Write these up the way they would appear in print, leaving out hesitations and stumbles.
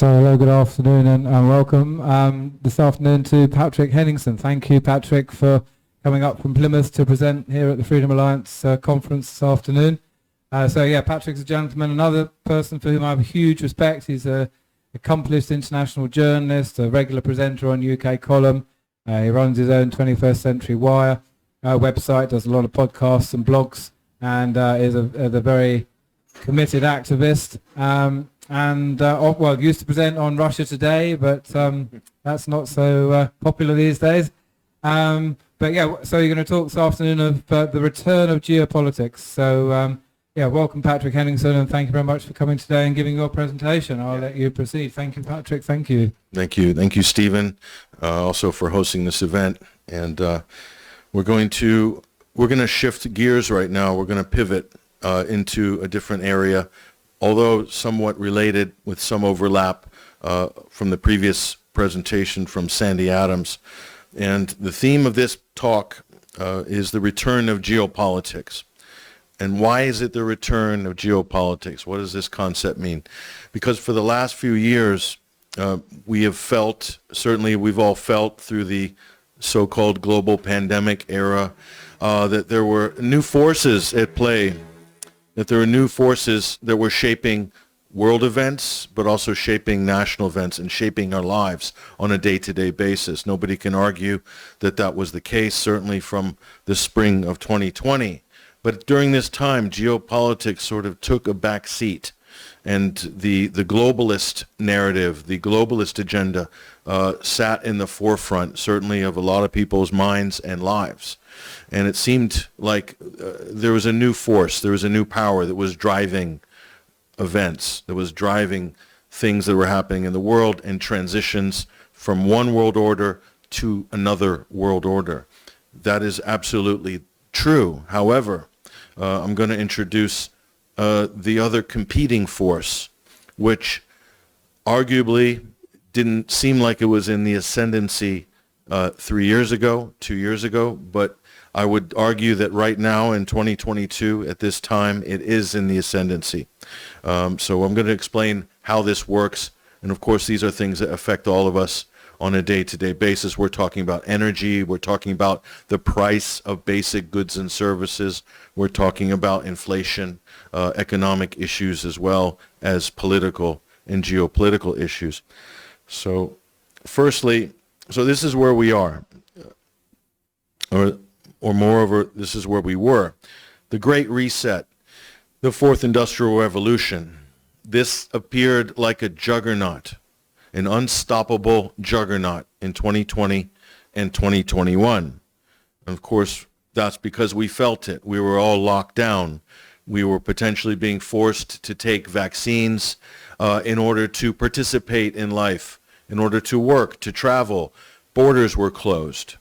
So hello, good afternoon and welcome this afternoon to Patrick Henningsen. Thank you, Patrick, for coming up from Plymouth to present here at the Freedom Alliance conference this afternoon. Patrick's a gentleman, another person for whom I have a huge respect. He's an accomplished international journalist, a regular presenter on UK Column. He runs his own 21st Century Wire website, does a lot of podcasts and blogs, and is a very committed activist. Used to present on Russia Today, but that's not so popular these days. So you're going to talk this afternoon of the return of geopolitics. So, welcome, Patrick Henningsen, and thank you very much for coming today and giving your presentation. I'll let you proceed. Thank you, Patrick. Thank you. Thank you, Stephen, also for hosting this event. And we're going to shift gears right now. We're going to pivot into a different area, although somewhat related with some overlap from the previous presentation from Sandy Adams. And the theme of this talk is the return of geopolitics. And why is it the return of geopolitics? What does this concept mean? Because for the last few years, we have felt, certainly we've all felt through the so-called global pandemic era, that there were new forces at play, that there are new forces that were shaping world events, but also shaping national events and shaping our lives on a day-to-day basis. Nobody can argue that that was the case, certainly from the spring of 2020. But during this time, geopolitics sort of took a back seat, and the globalist narrative, the globalist agenda sat in the forefront, certainly of a lot of people's minds and lives. And it seemed like there was a new force, there was a new power that was driving events, that was driving things that were happening in the world and transitions from one world order to another world order. That is absolutely true. However, I'm going to introduce the other competing force, which arguably didn't seem like it was in the ascendancy 3 years ago, 2 years ago, but I would argue that right now in 2022, at this time, it is in the ascendancy. So I'm going to explain how this works. And of course, these are things that affect all of us on a day-to-day basis. We're talking about energy. We're talking about the price of basic goods and services. We're talking about inflation, economic issues, as well as political and geopolitical issues. So firstly, so this is where we are. Or moreover, this is where we were. The Great Reset, the Fourth Industrial Revolution, this appeared like a juggernaut, an unstoppable juggernaut in 2020 and 2021. And of course, that's because we felt it. We were all locked down. We were potentially being forced to take vaccines in order to participate in life, in order to work, to travel. Borders were closed.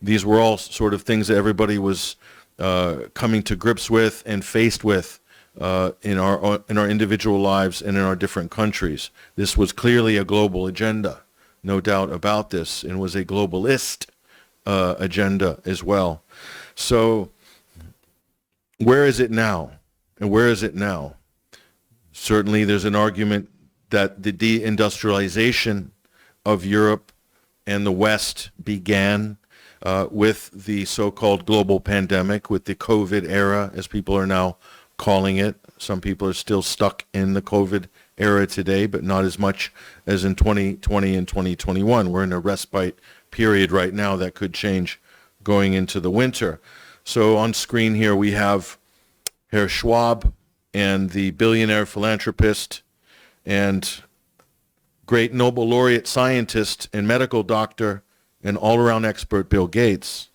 These were all sort of things that everybody was coming to grips with and faced with in our individual lives and in our different countries. This was clearly a global agenda, no doubt about this, and was a globalist agenda as well. So where is it now? And where is it now? Certainly there's an argument that the deindustrialization of Europe and the West began with the so-called global pandemic, with the COVID era, as people are now calling it. Some people are still stuck in the COVID era today, but not as much as in 2020 and 2021. We're in a respite period right now that could change going into the winter. So on screen here we have Herr Schwab and the billionaire philanthropist and great Nobel laureate scientist and medical doctor and all-around expert Bill Gates.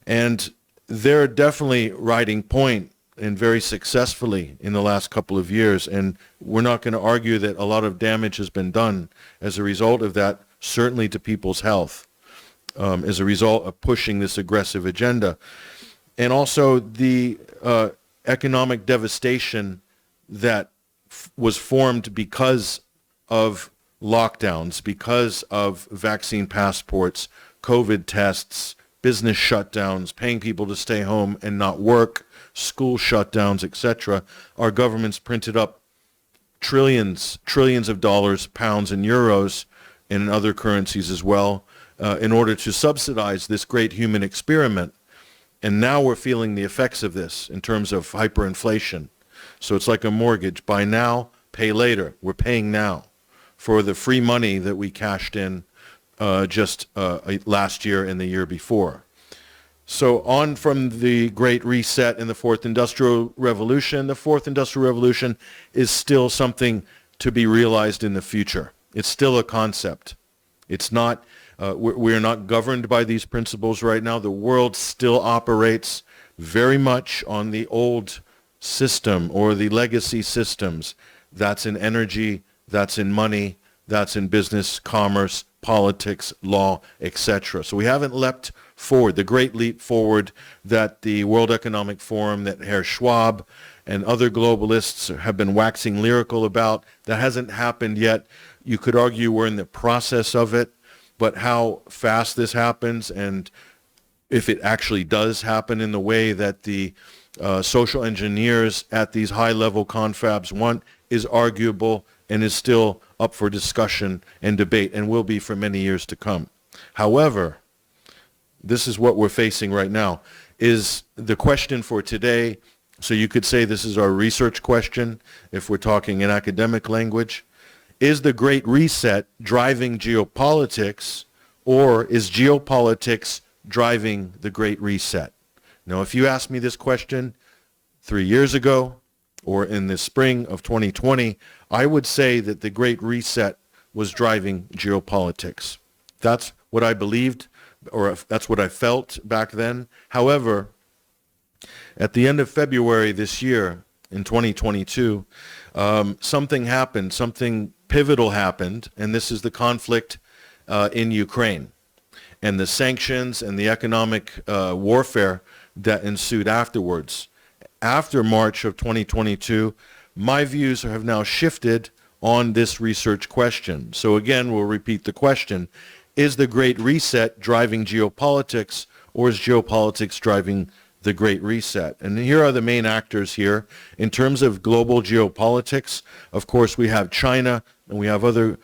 And they're definitely riding point and very successfully in the last couple of years. And we're not going to argue that a lot of damage has been done as a result of that, certainly to people's health, as a result of pushing this aggressive agenda. And also the economic devastation that was formed because of lockdowns, because of vaccine passports, COVID tests, business shutdowns, paying people to stay home and not work, school shutdowns, etc. Our governments printed up trillions of dollars, pounds, and euros, and in other currencies as well, in order to subsidize this great human experiment. And now we're feeling the effects of this in terms of hyperinflation. So it's like a mortgage. Buy now, pay later. We're paying now for the free money that we cashed in just last year and the year before. So on from the Great Reset and the Fourth Industrial Revolution, the Fourth Industrial Revolution is still something to be realized in the future. It's still a concept. It's not, we're not governed by these principles right now. The world still operates very much on the old system or the legacy systems. That's in energy, that's in money, that's in business, commerce, politics, law, etc. So we haven't leapt forward, the great leap forward that the World Economic Forum, that Herr Schwab and other globalists have been waxing lyrical about. That hasn't happened yet. You could argue we're in the process of it, but how fast this happens and if it actually does happen in the way that the social engineers at these high-level confabs want is arguable and is still up for discussion and debate and will be for many years to come. However, this is what we're facing right now. Is the question for today, so you could say this is our research question if we're talking in academic language, is the Great Reset driving geopolitics, or is geopolitics driving the Great Reset? Now, if you asked me this question 3 years ago or in the spring of 2020, I would say that the Great Reset was driving geopolitics. That's what I believed, or that's what I felt back then. However, at the end of February this year, in 2022, something happened, something pivotal happened, and this is the conflict in Ukraine and the sanctions and the economic warfare that ensued afterwards. After March of 2022, my views have now shifted on this research question. So again, we'll repeat the question. Is the Great Reset driving geopolitics, or is geopolitics driving the Great Reset? And here are the main actors here. In terms of global geopolitics, of course, we have China and we have other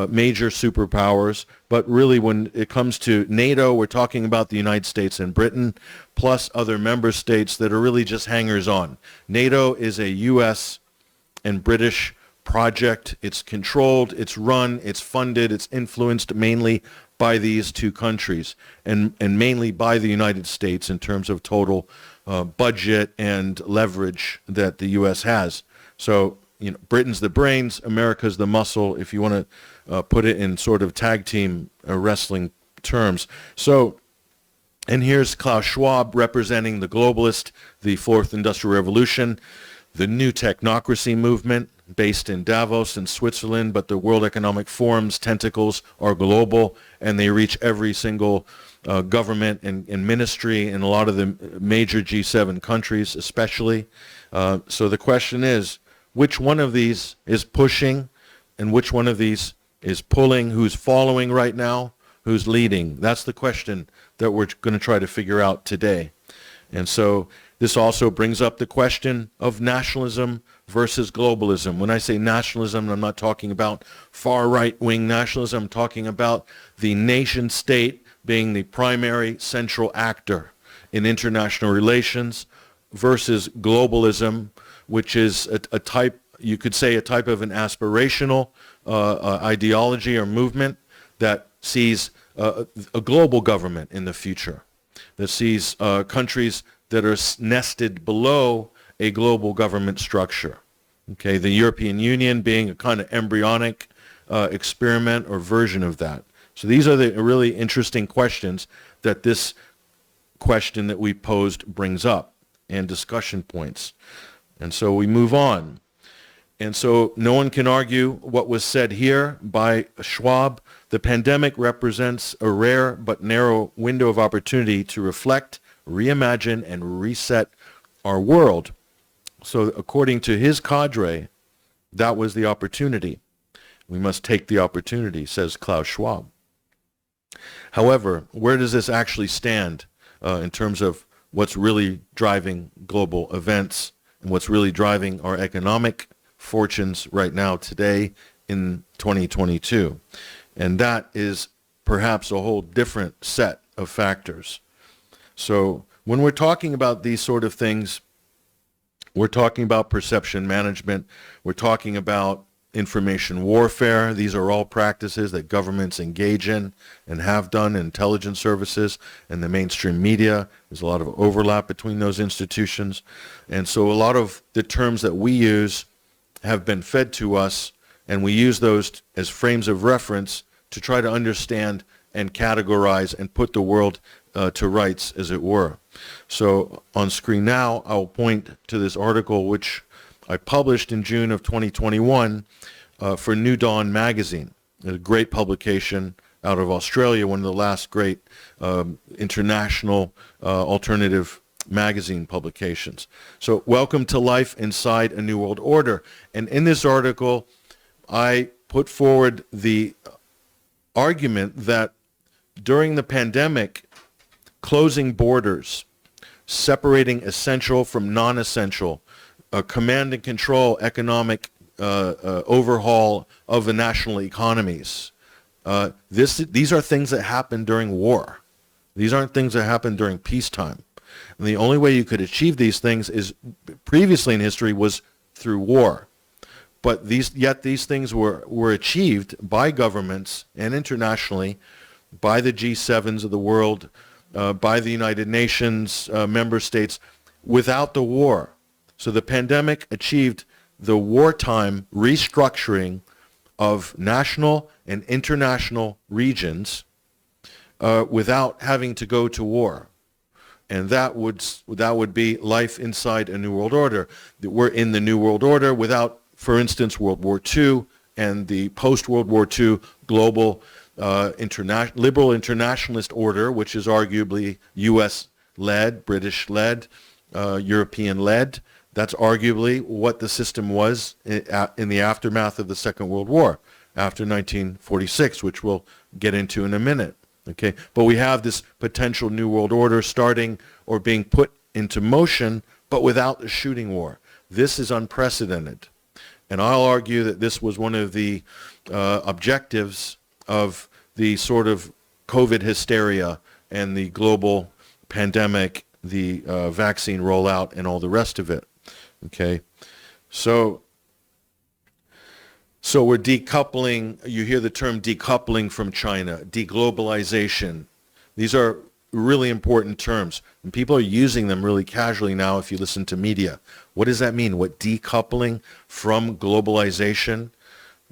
major superpowers. But really, when it comes to NATO, we're talking about the United States and Britain, plus other member states that are really just hangers-on. NATO is a U.S. and British project. It's controlled, it's run, it's funded, it's influenced mainly by these two countries and mainly by the United States in terms of total budget and leverage that the U.S. has. So, you know, Britain's the brains, America's the muscle, if you want to put it in sort of tag team wrestling terms. So, and here's Klaus Schwab representing the globalist, the Fourth Industrial Revolution, the new technocracy movement based in Davos in Switzerland, but the World Economic Forum's tentacles are global and they reach every single government and ministry in a lot of the major G7 countries especially. So the question is, which one of these is pushing and which one of these is pulling? Who's following right now? Who's leading? That's the question that we're going to try to figure out today. And so this also brings up the question of nationalism versus globalism. When I say nationalism, I'm not talking about far right-wing nationalism. I'm talking about the nation state being the primary central actor in international relations versus globalism, which is a type, you could say a type of an aspirational ideology or movement that sees a global government in the future, that sees countries that are nested below a global government structure. Okay, the European Union being a kind of embryonic experiment or version of that. So these are the really interesting questions that this question that we posed brings up and discussion points. And so we move on. And so no one can argue what was said here by Schwab. The pandemic represents a rare but narrow window of opportunity to reflect, reimagine, and reset our world. So according to his cadre, that was the opportunity. We must take the opportunity, says Klaus Schwab. However, where does this actually stand in terms of what's really driving global events and what's really driving our economic fortunes right now today in 2022. And that is perhaps a whole different set of factors. So when we're talking about these sort of things, we're talking about perception management. We're talking about information warfare. These are all practices that governments engage in and have done, intelligence services and the mainstream media. There's a lot of overlap between those institutions. And so a lot of the terms that we use have been fed to us, and we use those as frames of reference to try to understand and categorize and put the world to rights, as it were. So on screen now, I'll point to this article which I published in June of 2021 for New Dawn magazine, a great publication out of Australia, one of the last great international alternative magazine publications. So welcome to life inside a new world order. And in this article, I put forward the argument that during the pandemic, closing borders, separating essential from non-essential, command and control economic overhaul of the national economies. These are things that happen during war. These aren't things that happen during peacetime. And the only way you could achieve these things is previously in history was through war. But these things were achieved by governments and internationally, by the G7s of the world, by the United Nations member states, without the war. So the pandemic achieved the wartime restructuring of national and international regions without having to go to war. And that would be life inside a new world order. We're in the new world order without, for instance, World War II and the post-World War II global liberal internationalist order, which is arguably U.S.-led, British-led, European-led. That's arguably what the system was in the aftermath of the Second World War, after 1946, which we'll get into in a minute. Okay, but we have this potential new world order starting or being put into motion, but without a shooting war. This is unprecedented. And I'll argue that this was one of the objectives of the sort of COVID hysteria and the global pandemic, the vaccine rollout, and all the rest of it. Okay, so we're decoupling. You hear the term decoupling from China, deglobalization. These are really important terms, and people are using them really casually now if you listen to media. What does that mean? What decoupling from globalization?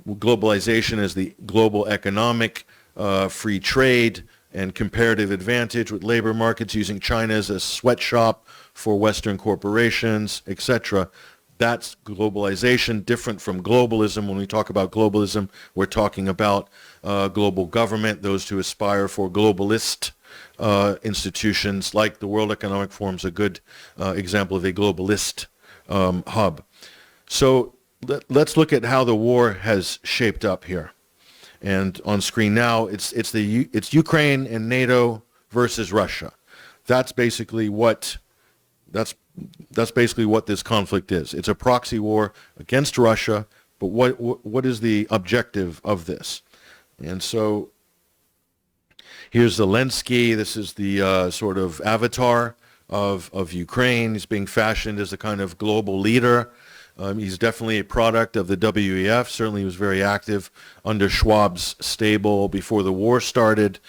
Globalization is the global economic free trade and comparative advantage with labor markets using China as a sweatshop for Western corporations, etc. That's globalization, different from globalism. When we talk about globalism, we're talking about global government, those who aspire for globalist institutions, like the World Economic Forum is a good example of a globalist hub. So let's look at how the war has shaped up here. And on screen now, it's Ukraine and NATO versus Russia. That's basically what this conflict is. It's a proxy war against Russia, but what is the objective of this? And so here's Zelensky. This is the sort of avatar of Ukraine. He's being fashioned as a kind of global leader. He's definitely a product of the WEF. Certainly he was very active under Schwab's stable before the war started.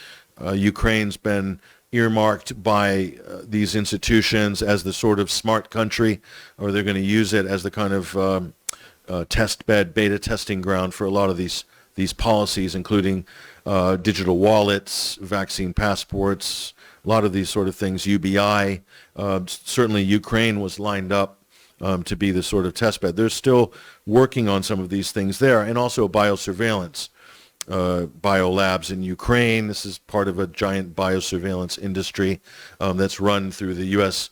Ukraine's been earmarked by these institutions as the sort of smart country, or they're going to use it as the kind of test bed, beta testing ground for a lot of these policies, including digital wallets, vaccine passports, a lot of these sort of things, UBI. Certainly Ukraine was lined up to be the sort of test bed. They're still working on some of these things there, and also biosurveillance. Biolabs in Ukraine. This is part of a giant biosurveillance industry that's run through the U.S.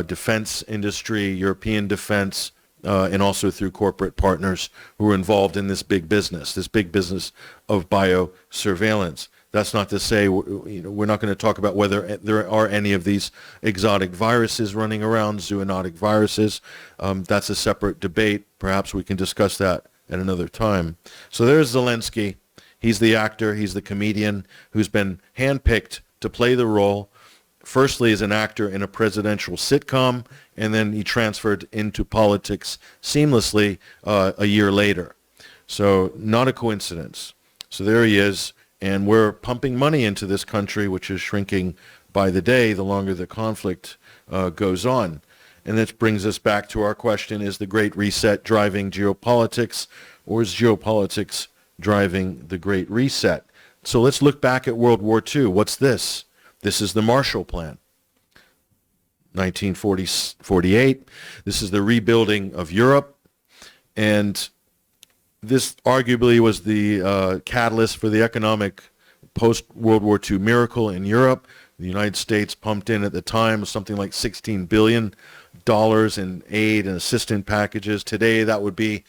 Defense industry, European defense, and also through corporate partners who are involved in this big business of biosurveillance. That's not to say we're not going to talk about whether there are any of these exotic viruses running around, zoonotic viruses. That's a separate debate. Perhaps we can discuss that at another time. So there's Zelensky. He's the actor. He's the comedian who's been handpicked to play the role. Firstly as an actor in a presidential sitcom, and then he transferred into politics seamlessly a year later. So not a coincidence. So there he is, and we're pumping money into this country, which is shrinking by the day the longer the conflict goes on. And this brings us back to our question, is the Great Reset driving geopolitics, or is geopolitics driving the Great Reset? So let's look back at World War II. What's this? This is the Marshall Plan, 1948. This is the rebuilding of Europe, and this arguably was the catalyst for the economic post-World War II miracle in Europe. The United States pumped in at the time something like $16 billion in aid and assistance packages. Today that would be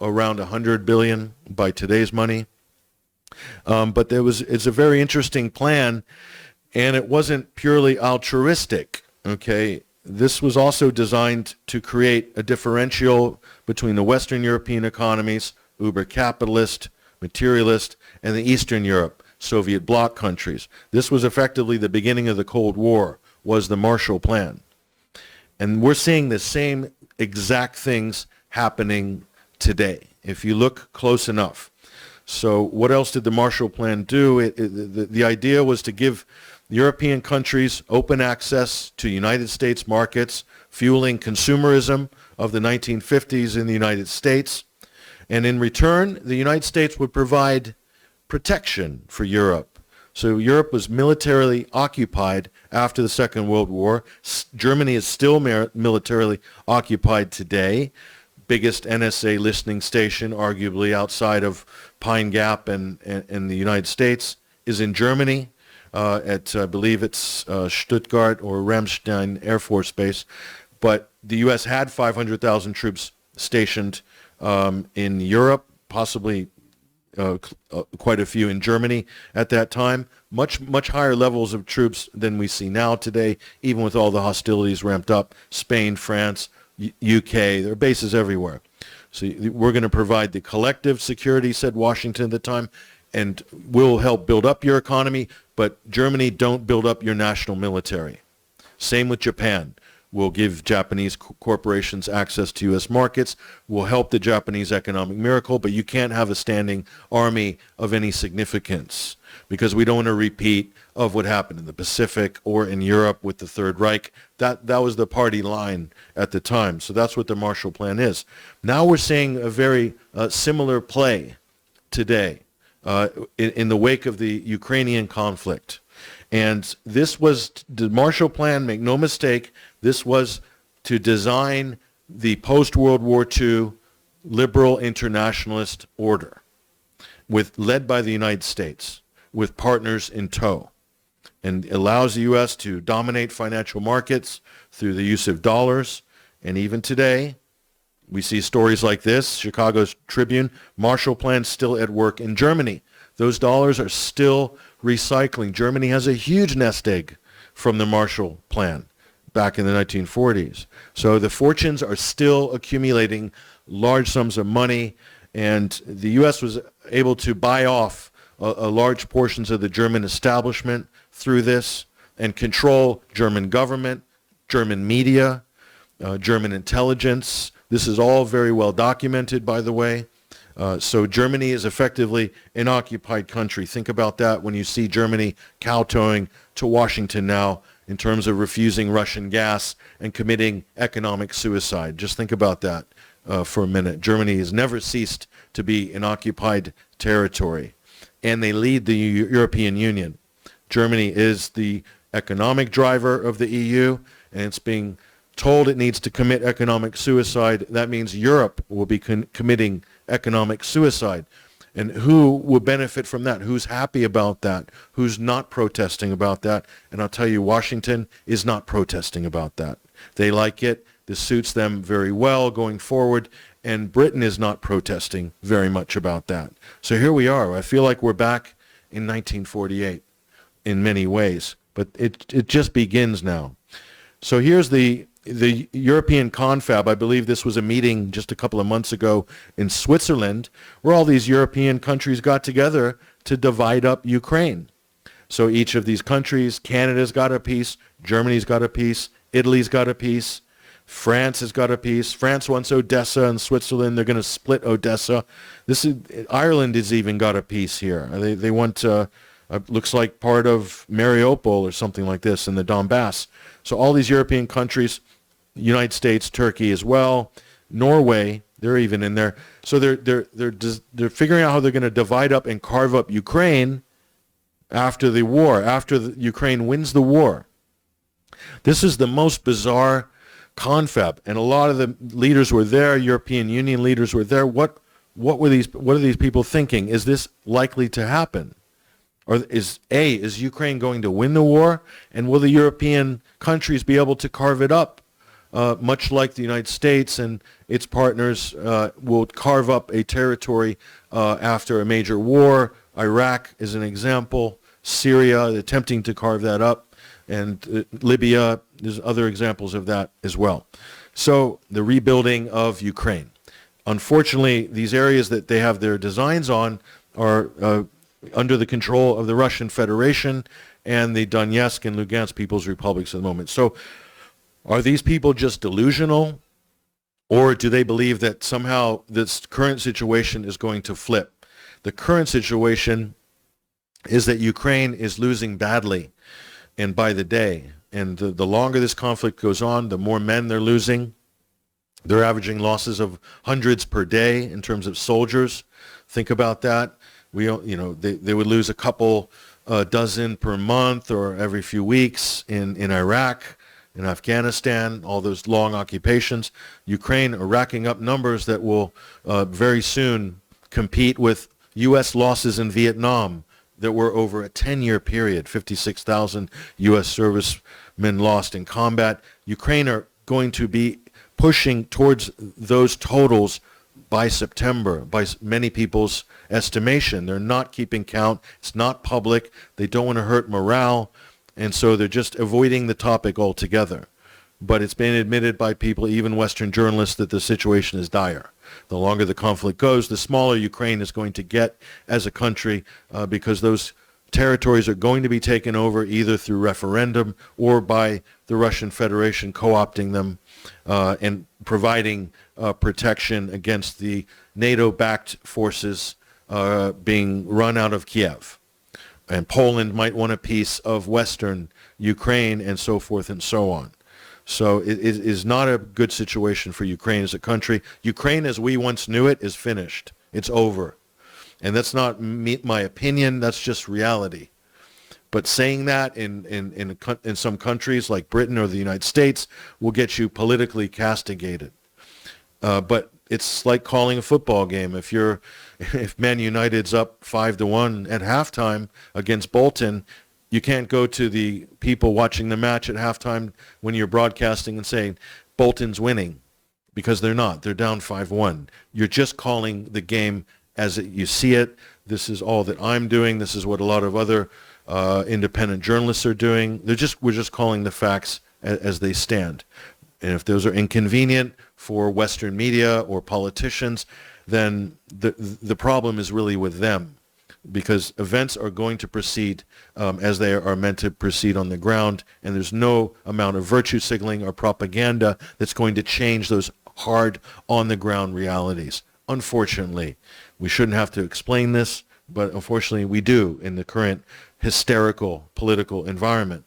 around $100 billion by today's money. But it's a very interesting plan, and it wasn't purely altruistic, okay? This was also designed to create a differential between the Western European economies, uber capitalist, materialist, and the Eastern Europe, Soviet bloc countries. This was effectively the beginning of the Cold War, was the Marshall Plan. And we're seeing the same exact things happening today, if you look close enough. So what else did the Marshall Plan do? The idea was to give European countries open access to United States markets, fueling consumerism of the 1950s in the United States. And in return, the United States would provide protection for Europe. So Europe was militarily occupied after the Second World War. Germany is still militarily occupied today. Biggest NSA listening station, arguably outside of Pine Gap and the United States, is in Germany. At, I believe it's Stuttgart or Ramstein Air Force Base. But the U.S. had 500,000 troops stationed in Europe, possibly quite a few in Germany at that time. Much higher levels of troops than we see now today, even with all the hostilities ramped up. Spain, France, UK, there are bases everywhere. So we're going to provide the collective security, said Washington at the time, and we'll help build up your economy, but Germany, don't build up your national military. Same with Japan. We'll give Japanese corporations access to U.S. markets. We'll help the Japanese economic miracle, but you can't have a standing army of any significance, because we don't want a repeat of what happened in the Pacific or in Europe with the Third Reich. That was the party line at the time. So that's what the Marshall Plan is. Now we're seeing a very similar play today. In the wake of the Ukrainian conflict. And this was the Marshall Plan, make no mistake, this was to design the post-World War II liberal internationalist order, led by the United States, with partners in tow, and allows the U.S. to dominate financial markets through the use of dollars. And even today, we see stories like this, Chicago's Tribune, Marshall Plan still at work in Germany. Those dollars are still recycling. Germany has a huge nest egg from the Marshall Plan back in the 1940s. So the fortunes are still accumulating large sums of money, and the U.S. was able to buy off large portions of the German establishment through this and control German government, German media, German intelligence. This is all very well documented, by the way. So Germany is effectively an occupied country. Think about that when you see Germany kowtowing to Washington now in terms of refusing Russian gas and committing economic suicide. Just think about that for a minute. Germany has never ceased to be an occupied territory, and they lead the European Union. Germany is the economic driver of the EU, and it's being told it needs to commit economic suicide. That means Europe will be committing economic suicide. And who will benefit from that? Who's happy about that? Who's not protesting about that? And I'll tell you, Washington is not protesting about that. They like it. This suits them very well going forward. And Britain is not protesting very much about that. So here we are. I feel like we're back in 1948 in many ways. But it just begins now. So here's the European confab. I believe this was a meeting just a couple of months ago in Switzerland where all these European countries got together to divide up Ukraine. So each of these countries, Canada's got a piece, Germany's got a piece, Italy's got a piece, France has got a piece. France wants Odessa, and Switzerland, they're going to split Odessa. Ireland has even got a piece here. They want, looks like part of Mariupol or something like this in the Donbass. So all these European countries, United States, Turkey as well, Norway, they're even in there. So they're figuring out how they're going to divide up and carve up Ukraine after the war, after Ukraine wins the war. This is the most bizarre confab, and a lot of the leaders were there. European Union leaders were there. What are these people thinking? Is this likely to happen? Or is Ukraine going to win the war, and will the European countries be able to carve it up, much like the United States and its partners will carve up a territory after a major war? Iraq is an example. Syria attempting to carve that up, and Libya. There's other examples of that as well. So the rebuilding of Ukraine. Unfortunately, these areas that they have their designs on are under the control of the Russian Federation and the Donetsk and Lugansk People's Republics at the moment. So are these people just delusional, or do they believe that somehow this current situation is going to flip? The current situation is that Ukraine is losing badly and by the day. And the longer this conflict goes on, the more men they're losing. They're averaging losses of hundreds per day in terms of soldiers. Think about that. They would lose a couple dozen per month or every few weeks in Iraq, in Afghanistan, all those long occupations. Ukraine are racking up numbers that will very soon compete with U.S. losses in Vietnam that were over a 10-year period, 56,000 U.S. servicemen lost in combat. Ukraine are going to be pushing towards those totals by September, by many people's estimation. They're not keeping count. It's not public. They don't want to hurt morale, and so they're just avoiding the topic altogether. But it's been admitted by people, even Western journalists, that the situation is dire. The longer the conflict goes, the smaller Ukraine is going to get as a country because those territories are going to be taken over either through referendum or by the Russian Federation co-opting them and providing protection against the NATO-backed forces being run out of Kiev. And Poland might want a piece of Western Ukraine and so forth and so on. So it is not a good situation for Ukraine as a country. Ukraine, as we once knew it, is finished. It's over. And that's not my opinion. That's just reality. But saying that in some countries like Britain or the United States will get you politically castigated. But it's like calling a football game. If Man United's up 5-1 at halftime against Bolton, you can't go to the people watching the match at halftime when you're broadcasting and saying Bolton's winning, because they're not. They're down 5-1. You're just calling the game as you see it. This is all that I'm doing. This is what a lot of other independent journalists are doing. We're just calling the facts as they stand. And if those are inconvenient for Western media or politicians, then the problem is really with them, because events are going to proceed as they are meant to proceed on the ground, and there's no amount of virtue signaling or propaganda that's going to change those hard on-the-ground realities. Unfortunately, we shouldn't have to explain this, but unfortunately we do in the current hysterical political environment.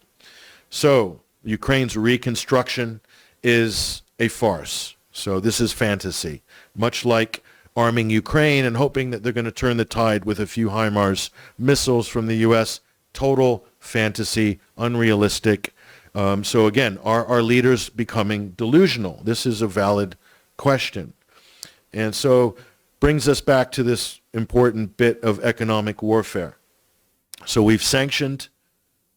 So Ukraine's reconstruction is a farce. So this is fantasy, much like arming Ukraine and hoping that they're going to turn the tide with a few HIMARS missiles from the U.S. Total fantasy, unrealistic. So again, are our leaders becoming delusional? This is a valid question. And so brings us back to this important bit of economic warfare. So we've sanctioned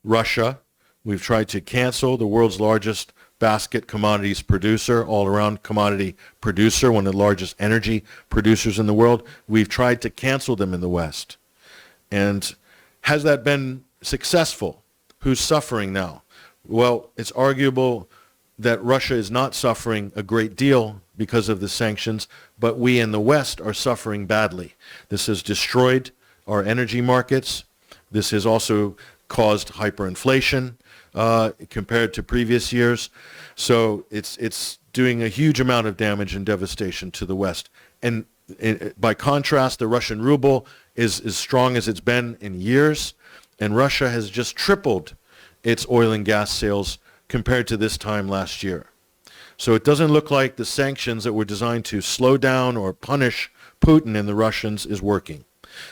Russia. We've tried to cancel the world's largest basket commodities producer, all-around commodity producer, one of the largest energy producers in the world. We've tried to cancel them in the West. And Has that been successful? Who's suffering now? Well, it's arguable that Russia is not suffering a great deal because of the sanctions, but we in the West are suffering badly. This has destroyed our energy markets. This has also caused hyperinflation compared to previous years. So it's doing a huge amount of damage and devastation to the West. And by contrast, the Russian ruble is as strong as it's been in years, and Russia has just tripled its oil and gas sales compared to this time last year. So it doesn't look like the sanctions that were designed to slow down or punish Putin and the Russians is working.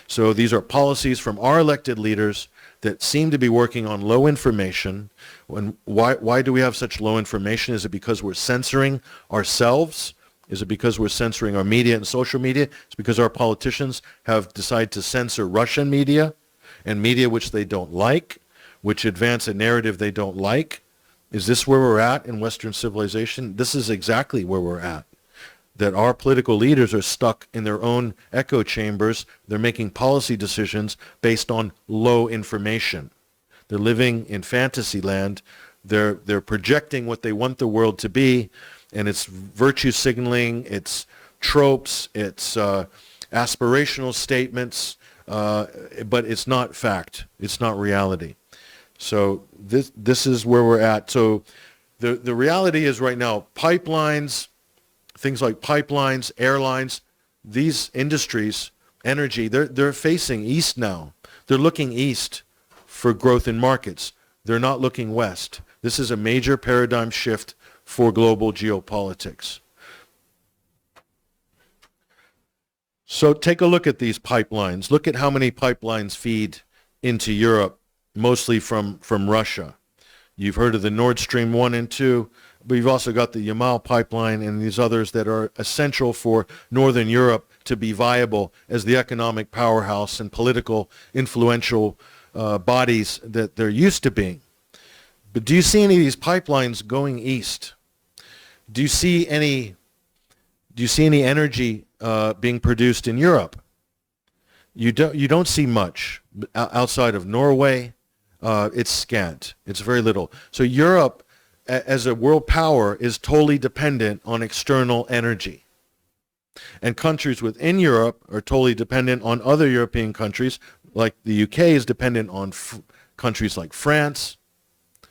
So these are policies from our elected leaders that seem to be working on low information. Why do we have such low information? Is it because we're censoring ourselves? Is it because we're censoring our media and social media? It's because our politicians have decided to censor Russian media and media which they don't like, which advance a narrative they don't like. Is this where we're at in Western civilization? This is exactly where we're at. That our political leaders are stuck in their own echo chambers. They're making policy decisions based on low information. They're living in fantasy land. They're projecting what they want the world to be, and it's virtue signaling, it's tropes, it's aspirational statements, but it's not fact. It's not reality. So this is where we're at. So the reality is right now, pipelines, things like pipelines, airlines, these industries, energy, they're facing east now. They're looking east for growth in markets. They're not looking west. This is a major paradigm shift for global geopolitics. So take a look at these pipelines. Look at how many pipelines feed into Europe, mostly from Russia. You've heard of the Nord Stream 1 and 2, but you've also got the Yamal pipeline and these others that are essential for Northern Europe to be viable as the economic powerhouse and political influential bodies that they're used to being. But do you see any of these pipelines going east? Do you see any energy being produced in Europe? You don't see much outside of Norway. It's scant. It's very little. So Europe, as a world power, is totally dependent on external energy. And countries within Europe are totally dependent on other European countries, like the UK is dependent on countries like France.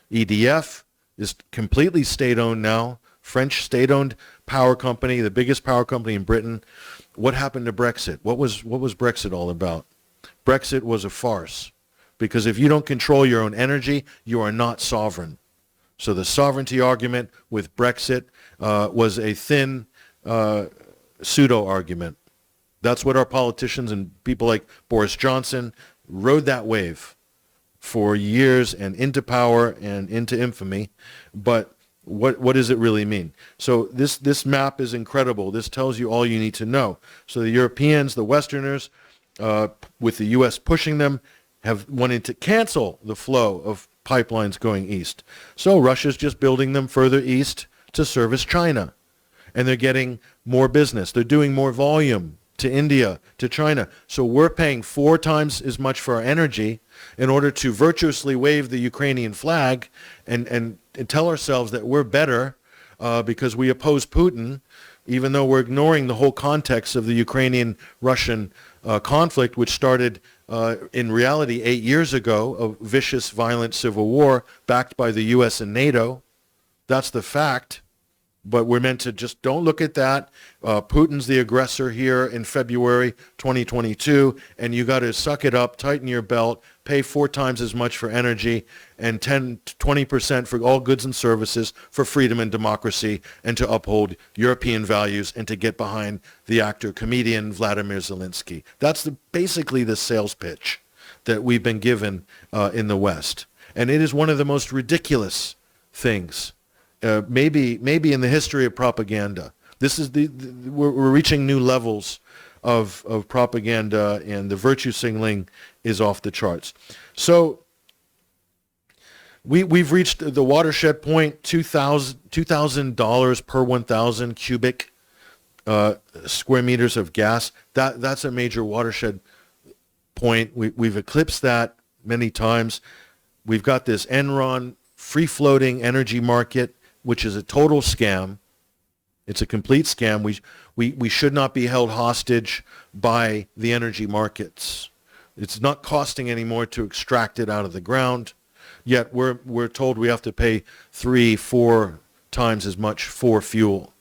EDF is completely state-owned now. French state-owned power company, the biggest power company in Britain. What happened to Brexit? What was Brexit all about? Brexit was a farce, because if you don't control your own energy, you are not sovereign. So the sovereignty argument with Brexit was a thin pseudo-argument. That's what our politicians and people like Boris Johnson rode that wave for years and into power and into infamy. But what does it really mean? So this map is incredible. This tells you all you need to know. So the Europeans, the Westerners, with the U.S. pushing them, have wanted to cancel the flow of pipelines going east. So Russia's just building them further east to service China. And they're getting more business. They're doing more volume to India, to China. So we're paying 4 times as much for our energy in order to virtuously wave the Ukrainian flag and tell ourselves that we're better because we oppose Putin, even though we're ignoring the whole context of the Ukrainian-Russian conflict, which started in reality 8 years ago, a vicious, violent civil war backed by the U.S. and NATO. That's the fact. But we're meant to just don't look at that. Putin's the aggressor here in February 2022, and you got to suck it up, tighten your belt, pay 4 times as much for energy, and 10 to 20% for all goods and services for freedom and democracy, and to uphold European values, and to get behind the actor, comedian Vladimir Zelensky. That's basically the sales pitch that we've been given in the West. And it is one of the most ridiculous things. Maybe in the history of propaganda. This is we're reaching new levels of propaganda, and the virtue signaling is off the charts. So we've reached the watershed point, $2,000 per 1,000 cubic square meters of gas. That's a major watershed point. We've eclipsed that many times. We've got this Enron free-floating energy market, which is a total scam. It's a complete scam. We should not be held hostage by the energy markets. It's not costing anymore to extract it out of the ground, yet we're told we have to pay 3-4 times as much for fuel.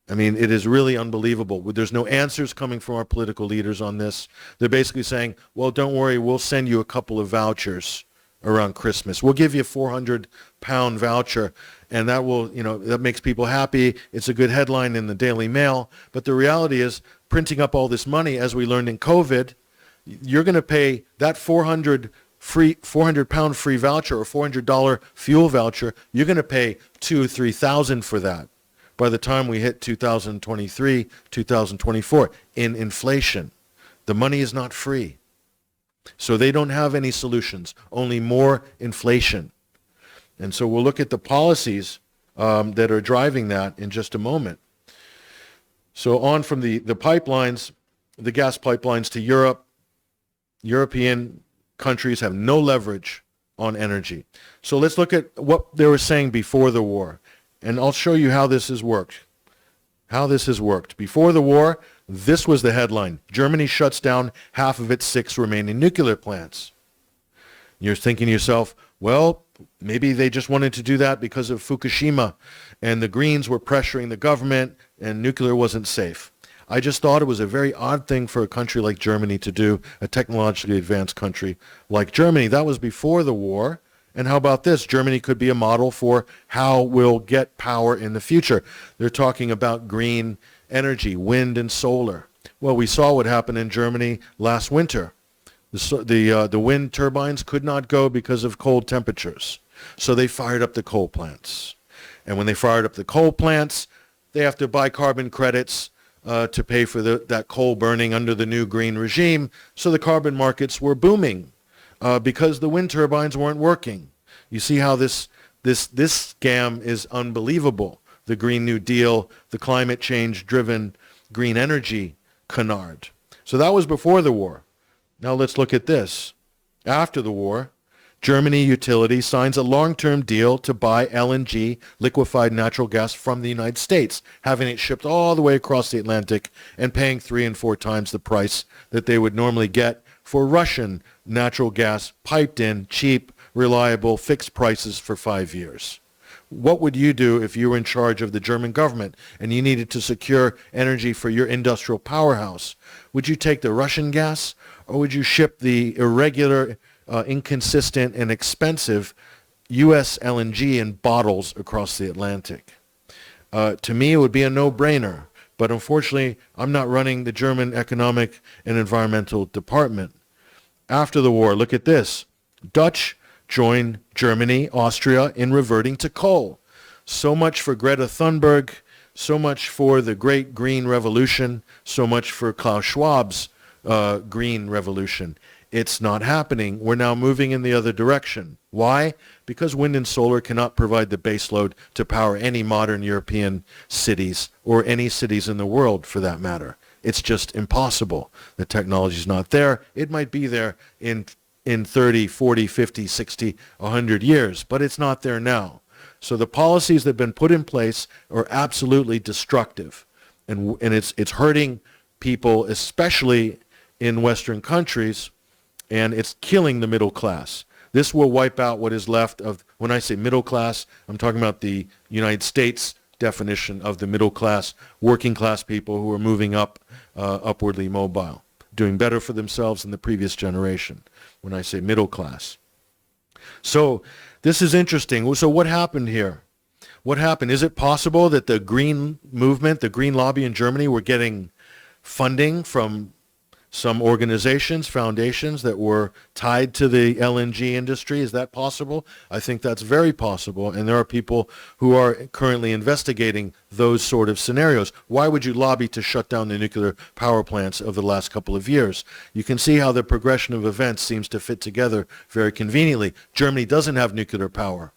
I mean, it is really unbelievable. There's no answers coming from our political leaders on this. They're basically saying, well, don't worry, we'll send you a couple of vouchers around Christmas. We'll give you a 400-pound voucher, and that will, that makes people happy. It's a good headline in the Daily Mail. But the reality is, printing up all this money, as we learned in COVID, you're going to pay that 400-pound free voucher or $400 fuel voucher. You're going to pay $2,000 or $3,000 for that by the time we hit 2023, 2024 in inflation. The money is not free. So they don't have any solutions, only more inflation. And so we'll look at the policies that are driving that in just a moment. So on from the pipelines, the gas pipelines to Europe, European countries have no leverage on energy. So let's look at what they were saying before the war. And I'll show you how this has worked. Before the war, this was the headline. Germany shuts down half of its 6 remaining nuclear plants. You're thinking to yourself, well, maybe they just wanted to do that because of Fukushima and the Greens were pressuring the government and nuclear wasn't safe. I just thought it was a very odd thing for a country like Germany to do, a technologically advanced country like Germany. That was before the war. And how about this? Germany could be a model for how we'll get power in the future. They're talking about green energy, wind and solar. Well, we saw what happened in Germany last winter. The wind turbines could not go because of cold temperatures. So they fired up the coal plants. And when they fired up the coal plants, they have to buy carbon credits to pay for that coal burning under the new green regime. So the carbon markets were booming. Because the wind turbines weren't working. You see how this scam is unbelievable. The Green New Deal, the climate change-driven green energy canard. So that was before the war. Now let's look at this. After the war, Germany utility signs a long-term deal to buy LNG, liquefied natural gas, from the United States, having it shipped all the way across the Atlantic and paying 3 and 4 times the price that they would normally get for Russian natural gas piped in, cheap, reliable, fixed prices for 5 years. What would you do if you were in charge of the German government and you needed to secure energy for your industrial powerhouse? Would you take the Russian gas, or would you ship the irregular, inconsistent, and expensive U.S. LNG in bottles across the Atlantic? To me, it would be a no-brainer. But unfortunately, I'm not running the German Economic and Environmental Department. After the war, look at this. Dutch join Germany, Austria in reverting to coal. So much for Greta Thunberg, so much for the Great Green Revolution, so much for Klaus Schwab's Green Revolution. It's not happening. We're now moving in the other direction. Why? Because wind and solar cannot provide the baseload to power any modern European cities or any cities in the world for that matter. It's just impossible. The technology is not there. It might be there in 30, 40, 50, 60, 100 years, but it's not there now. So the policies that have been put in place are absolutely destructive. And it's hurting people, especially in Western countries, and it's killing the middle class. This will wipe out what is left of, when I say middle class, I'm talking about the United States definition of the middle class, working class people who are moving up, upwardly mobile, doing better for themselves than the previous generation, when I say middle class. So this is interesting. So what happened here? What happened? Is it possible that the green movement, the green lobby in Germany, were getting funding from some organizations, foundations that were tied to the LNG industry? Is that possible? I think that's very possible, and there are people who are currently investigating those sort of scenarios. Why would you lobby to shut down the nuclear power plants of the last couple of years? You can see how the progression of events seems to fit together very conveniently. Germany doesn't have nuclear power.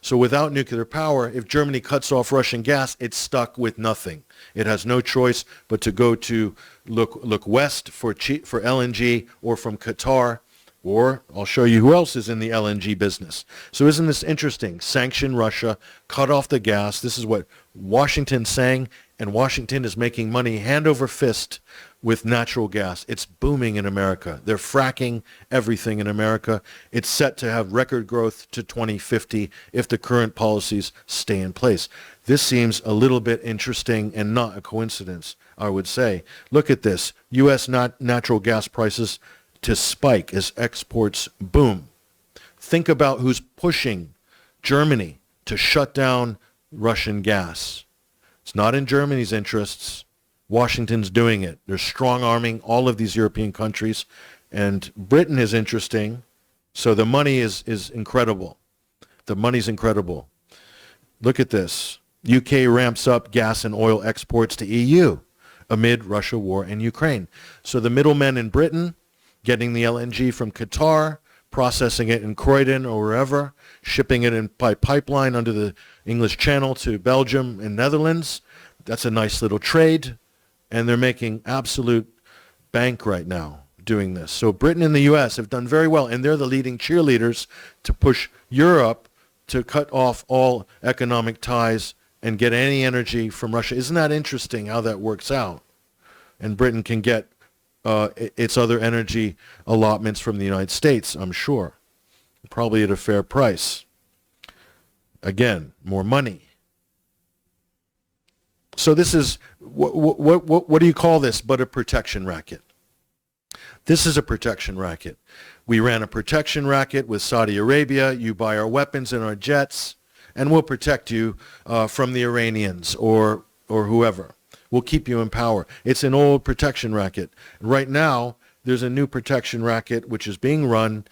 So without nuclear power, if Germany cuts off Russian gas, it's stuck with nothing. It has no choice but to go to look west for LNG, or from Qatar Or I'll show you who else is in the LNG business. So isn't this interesting? Sanction Russia, cut off the gas. This is what Washington's saying, and Washington is making money hand over fist with natural gas. It's booming in America. They're fracking everything in America. It's set to have record growth to 2050 if the current policies stay in place. This seems a little bit interesting and not a coincidence, I would say. Look at this. U.S. natural gas prices to spike as exports boom. Think about who's pushing Germany to shut down Russian gas. It's not in Germany's interests. Washington's doing it. They're strong-arming all of these European countries. And Britain is interesting. So the money is incredible. The money's incredible. Look at this. UK ramps up gas and oil exports to EU amid Russia war in Ukraine. So the middlemen in Britain getting the LNG from Qatar, processing it in Croydon or wherever, shipping it in by pipeline under the English Channel to Belgium and Netherlands. That's a nice little trade, and they're making absolute bank right now doing this. So Britain and the U.S. have done very well, and they're the leading cheerleaders to push Europe to cut off all economic ties and get any energy from Russia. Isn't that interesting how that works out? And Britain can get its other energy allotments from the United States, I'm sure, probably at a fair price. Again, more money. So this is, what do you call this but a protection racket? This is a protection racket. We ran a protection racket with Saudi Arabia. You buy our weapons and our jets, and we'll protect you from the Iranians or whoever. We'll keep you in power. It's an old protection racket. Right now, there's a new protection racket which is being run,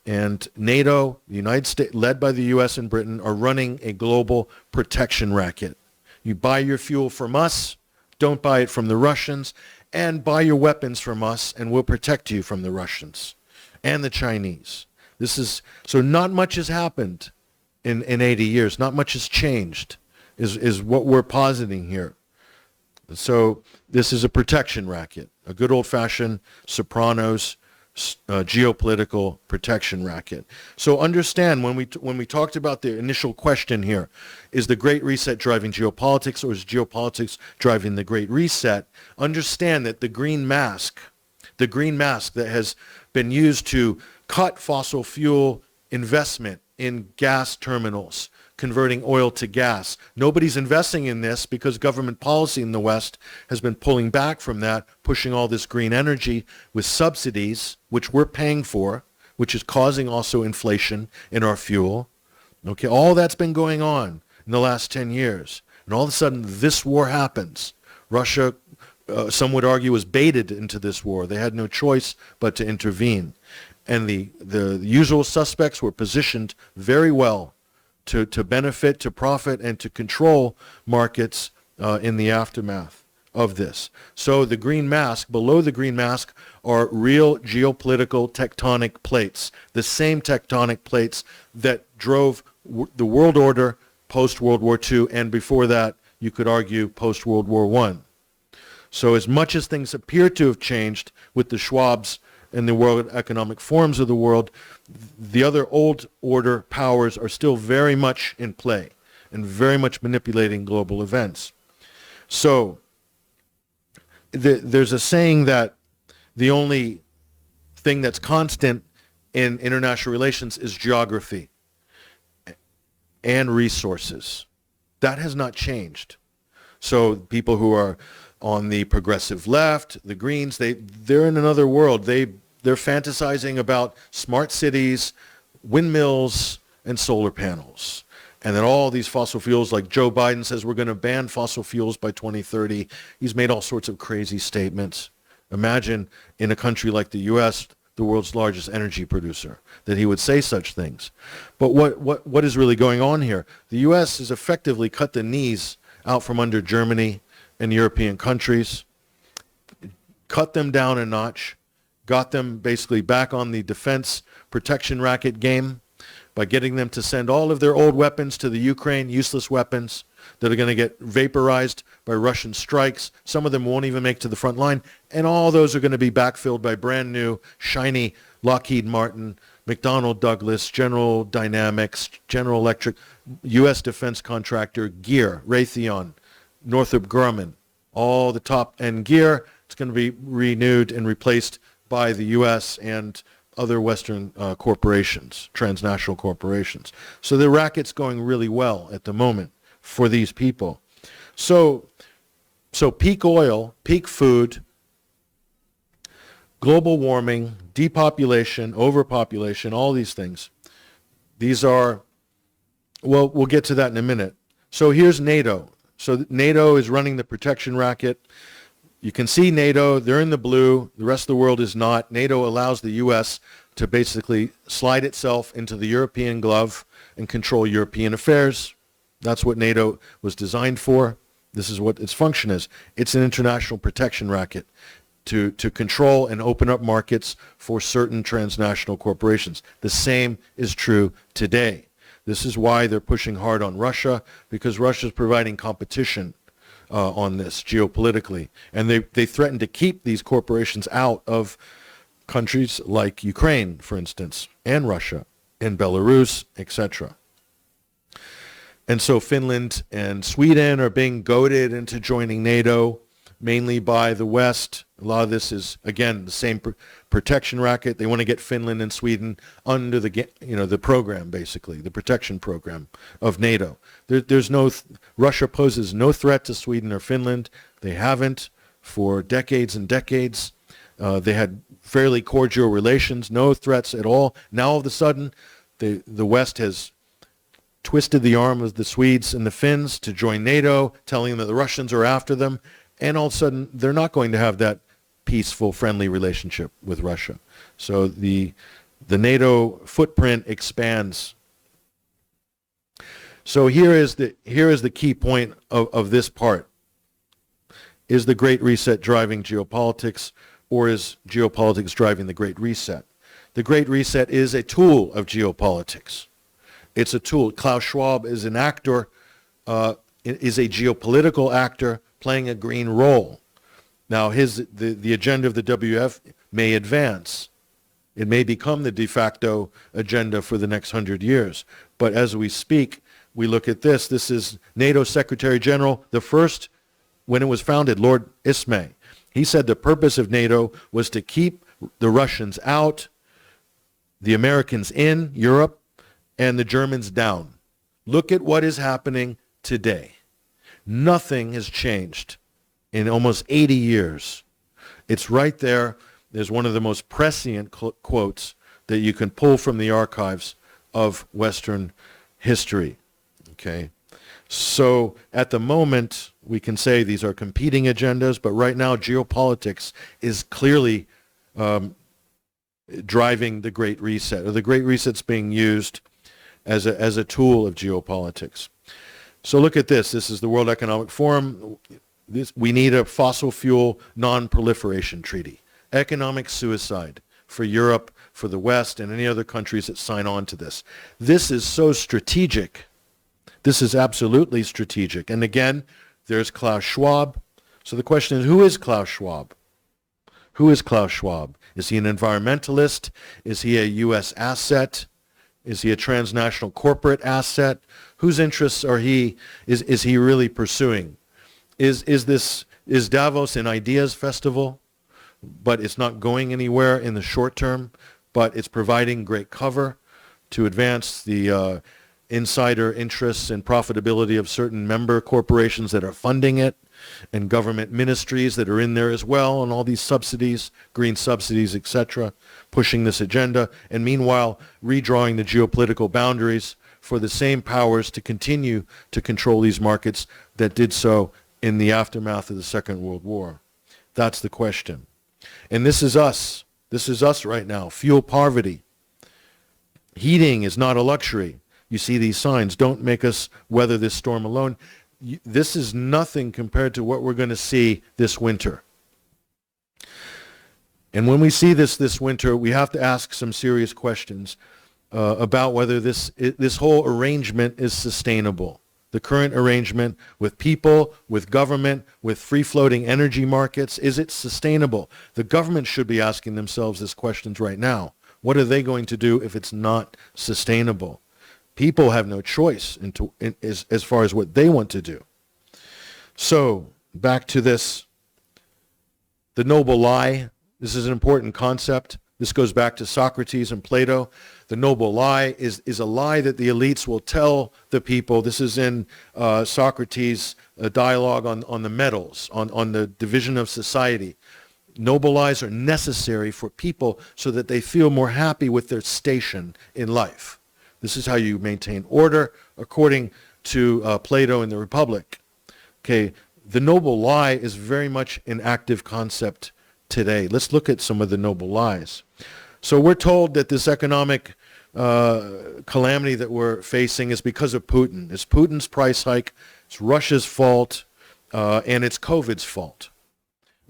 and NATO, the United States, led by the U.S. and Britain, are running a global protection racket. You buy your fuel from us, don't buy it from the Russians, and buy your weapons from us, and we'll protect you from the Russians and the Chinese. This is, so not much has happened in 80 years. Not much has changed, is what we're positing here. So this is a protection racket, a good old-fashioned Sopranos geopolitical protection racket. So understand, when we talked about the initial question here, is the Great Reset driving geopolitics, or is geopolitics driving the Great Reset? Understand that the green mask that has been used to cut fossil fuel investment in gas terminals, converting oil to gas. Nobody's investing in this because government policy in the West has been pulling back from that, pushing all this green energy with subsidies, which we're paying for, which is causing also inflation in our fuel. Okay, all that's been going on in the last 10 years. And all of a sudden, this war happens. Russia, some would argue, was baited into this war. They had no choice but to intervene. And the usual suspects were positioned very well to benefit, to profit, and to control markets in the aftermath of this. So the green mask, below the green mask, are real geopolitical tectonic plates, the same tectonic plates that drove the world order post-World War II, and before that, you could argue, post-World War I. So as much as things appear to have changed with the Schwabs and the World Economic Forums of the world, the other old order powers are still very much in play and very much manipulating global events. So there's a saying that the only thing that's constant in international relations is geography and resources. That has not changed. So people who are on the progressive left, the Greens, they're in another world. They're fantasizing about smart cities, windmills, and solar panels. And then all these fossil fuels, like Joe Biden says we're going to ban fossil fuels by 2030. He's made all sorts of crazy statements. Imagine in a country like the U.S., the world's largest energy producer, that he would say such things. But what is really going on here? The U.S. has effectively cut the knees out from under Germany and European countries, cut them down a notch, got them basically back on the defense protection racket game by getting them to send all of their old weapons to the Ukraine, useless weapons that are going to get vaporized by Russian strikes. Some of them won't even make to the front line, and all those are going to be backfilled by brand new, shiny Lockheed Martin, McDonnell Douglas, General Dynamics, General Electric, U.S. defense contractor, Gear, Raytheon, Northrop Grumman, all the top-end gear. It's going to be renewed and replaced by the U.S. and other Western corporations, transnational corporations. So the racket's going really well at the moment for these people. So peak oil, peak food, global warming, depopulation, overpopulation, all these things. These are, well, we'll get to that in a minute. So here's NATO. So NATO is running the protection racket. You can see NATO, they're in the blue, the rest of the world is not. NATO allows the U.S. to basically slide itself into the European glove and control European affairs. That's what NATO was designed for. This is what its function is. It's an international protection racket to control and open up markets for certain transnational corporations. The same is true today. This is why they're pushing hard on Russia, because Russia is providing competition on this geopolitically. And they threaten to keep these corporations out of countries like Ukraine, for instance, and Russia, and Belarus, etc. And so Finland and Sweden are being goaded into joining NATO, mainly by the West. A lot of this is, again, the same protection racket. They want to get Finland and Sweden under the program, basically, the protection program of NATO. Russia poses no threat to Sweden or Finland. They haven't for decades and decades. They had fairly cordial relations, no threats at all. Now all of a sudden, the West has twisted the arm of the Swedes and the Finns to join NATO, telling them that the Russians are after them. And all of a sudden, they're not going to have that peaceful, friendly relationship with Russia. So the NATO footprint expands. So here is the key point of this part. Is the Great Reset driving geopolitics, or is geopolitics driving the Great Reset? The Great Reset is a tool of geopolitics. It's a tool. Klaus Schwab is an actor, is a geopolitical actor playing a green role. Now, the agenda of the WF may advance. It may become the de facto agenda for the next 100 years. But as we speak, we look at this. This is NATO Secretary General, the first, when it was founded, Lord Ismay. He said the purpose of NATO was to keep the Russians out, the Americans in Europe, and the Germans down. Look at what is happening today. Nothing has changed in almost 80 years. It's right there. There's one of the most prescient quotes that you can pull from the archives of Western history. Okay. So at the moment, we can say these are competing agendas, but right now geopolitics is clearly driving the Great Reset, or the Great Reset's being used as a tool of geopolitics. So look at this. This is the World Economic Forum. We need a fossil fuel non-proliferation treaty. Economic suicide for Europe, for the West, and any other countries that sign on to this. This is so strategic. This is absolutely strategic. And again, there's Klaus Schwab. So the question is, who is Klaus Schwab? Who is Klaus Schwab? Is he an environmentalist? Is he a U.S. asset? Is he a transnational corporate asset? Whose interests is he really pursuing? Is Davos an ideas festival, but it's not going anywhere in the short term, but it's providing great cover to advance the insider interests and profitability of certain member corporations that are funding it, and government ministries that are in there as well, and all these subsidies, green subsidies, etc., pushing this agenda, and meanwhile redrawing the geopolitical boundaries for the same powers to continue to control these markets that did so in the aftermath of the Second World War. That's the question. And this is us. This is us right now. Fuel poverty. Heating is not a luxury. You see these signs. Don't make us weather this storm alone. This is nothing compared to what we're going to see this winter. And when we see this winter, we have to ask some serious questions about whether this whole arrangement is sustainable. The current arrangement with people, with government, with free-floating energy markets, is it sustainable? The government should be asking themselves these questions right now. What are they going to do if it's not sustainable? People have no choice as far as what they want to do. So, back to this, the noble lie. This is an important concept. This goes back to Socrates and Plato. The noble lie is a lie that the elites will tell the people. This is in Socrates' dialogue on the metals, on the division of society. Noble lies are necessary for people so that they feel more happy with their station in life. This is how you maintain order, according to Plato in the Republic. Okay, the noble lie is very much an active concept today. Let's look at some of the noble lies. So we're told that this economic calamity that we're facing is because of Putin. It's Putin's price hike, it's Russia's fault, and it's COVID's fault.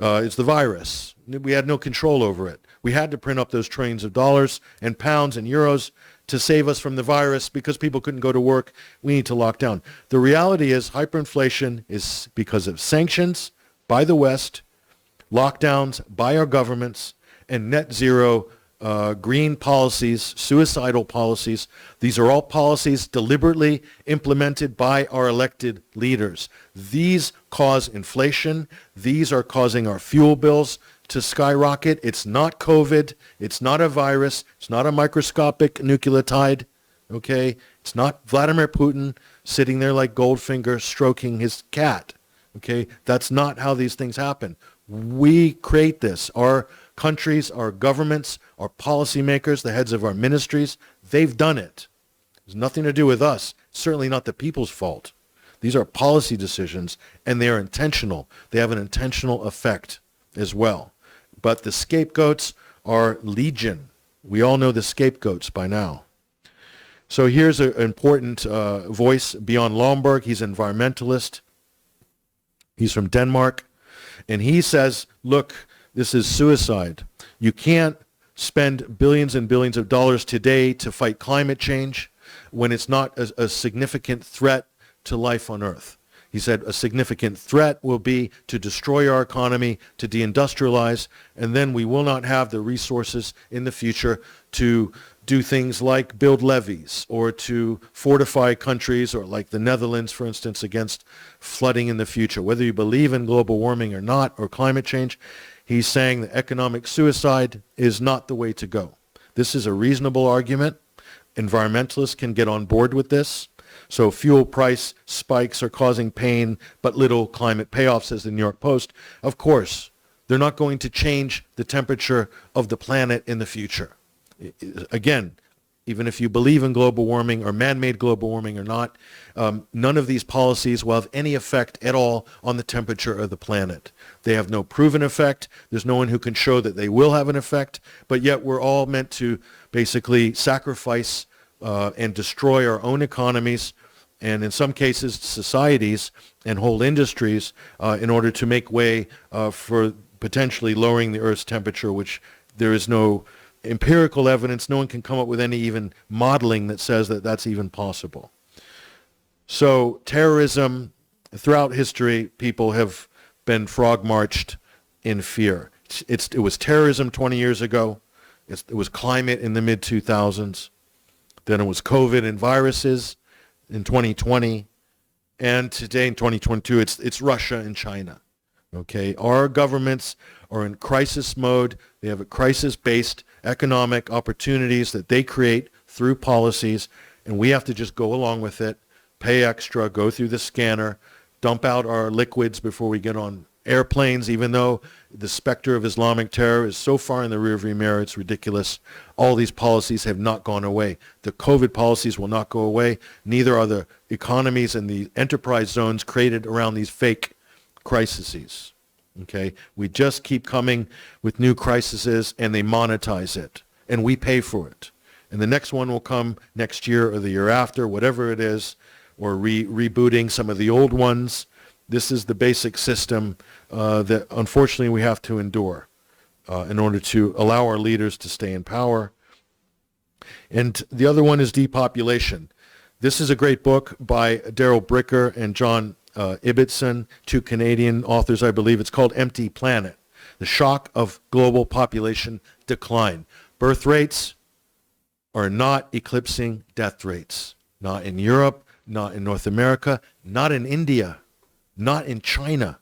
It's the virus. We had no control over it. We had to print up those trillions of dollars and pounds and euros to save us from the virus because people couldn't go to work. We need to lock down. The reality is hyperinflation is because of sanctions by the West, lockdowns by our governments, and net zero green policies, suicidal policies. These are all policies deliberately implemented by our elected leaders. These cause inflation. These are causing our fuel bills to skyrocket. It's not COVID. It's not a virus. It's not a microscopic nucleotide. Okay? It's not Vladimir Putin sitting there like Goldfinger stroking his cat. Okay? That's not how these things happen. We create this. Our countries, our governments, our policymakers, the heads of our ministries, they've done it. There's nothing to do with us. It's certainly not the people's fault. These are policy decisions, and they are intentional. They have an intentional effect as well. But the scapegoats are legion. We all know the scapegoats by now. So here's an important voice, Bjorn Lomborg. He's an environmentalist. He's from Denmark. And he says, look, this is suicide. You can't spend billions and billions of dollars today to fight climate change when it's not a significant threat to life on Earth. He said a significant threat will be to destroy our economy, to deindustrialize, and then we will not have the resources in the future to do things like build levees or to fortify countries, or like the Netherlands, for instance, against flooding in the future. Whether you believe in global warming or not, or climate change, he's saying that economic suicide is not the way to go. This is a reasonable argument. Environmentalists can get on board with this. So fuel price spikes are causing pain, but little climate payoff, says the New York Post. Of course, they're not going to change the temperature of the planet in the future. Again, even if you believe in global warming or man-made global warming or not, none of these policies will have any effect at all on the temperature of the planet. They have no proven effect. There's no one who can show that they will have an effect, but yet we're all meant to basically sacrifice and destroy our own economies, and in some cases societies and whole industries, in order to make way for potentially lowering the Earth's temperature, which there is no empirical evidence. No one can come up with any even modeling that says that that's even possible. So terrorism, throughout history, people have been frog-marched in fear. It was terrorism 20 years ago. It was climate in the mid-2000s. Then it was COVID and viruses in 2020. And today in 2022, it's Russia and China. Okay, our governments are in crisis mode. They have a crisis-based economic opportunities that they create through policies, and we have to just go along with it, pay extra, go through the scanner, dump out our liquids before we get on airplanes, even though the specter of Islamic terror is so far in the rearview mirror, it's ridiculous. All these policies have not gone away. The COVID policies will not go away. Neither are the economies and the enterprise zones created around these fake crises. Okay, we just keep coming with new crises, and they monetize it, and we pay for it. And the next one will come next year or the year after, whatever it is, or rebooting some of the old ones. This is the basic system that unfortunately we have to endure in order to allow our leaders to stay in power. And the other one is depopulation. This is a great book by Daryl Bricker and John Ibbotson, two Canadian authors, I believe. It's called Empty Planet: The Shock of Global Population Decline. Birth rates are not eclipsing death rates. Not in Europe, not in North America, not in India, not in China.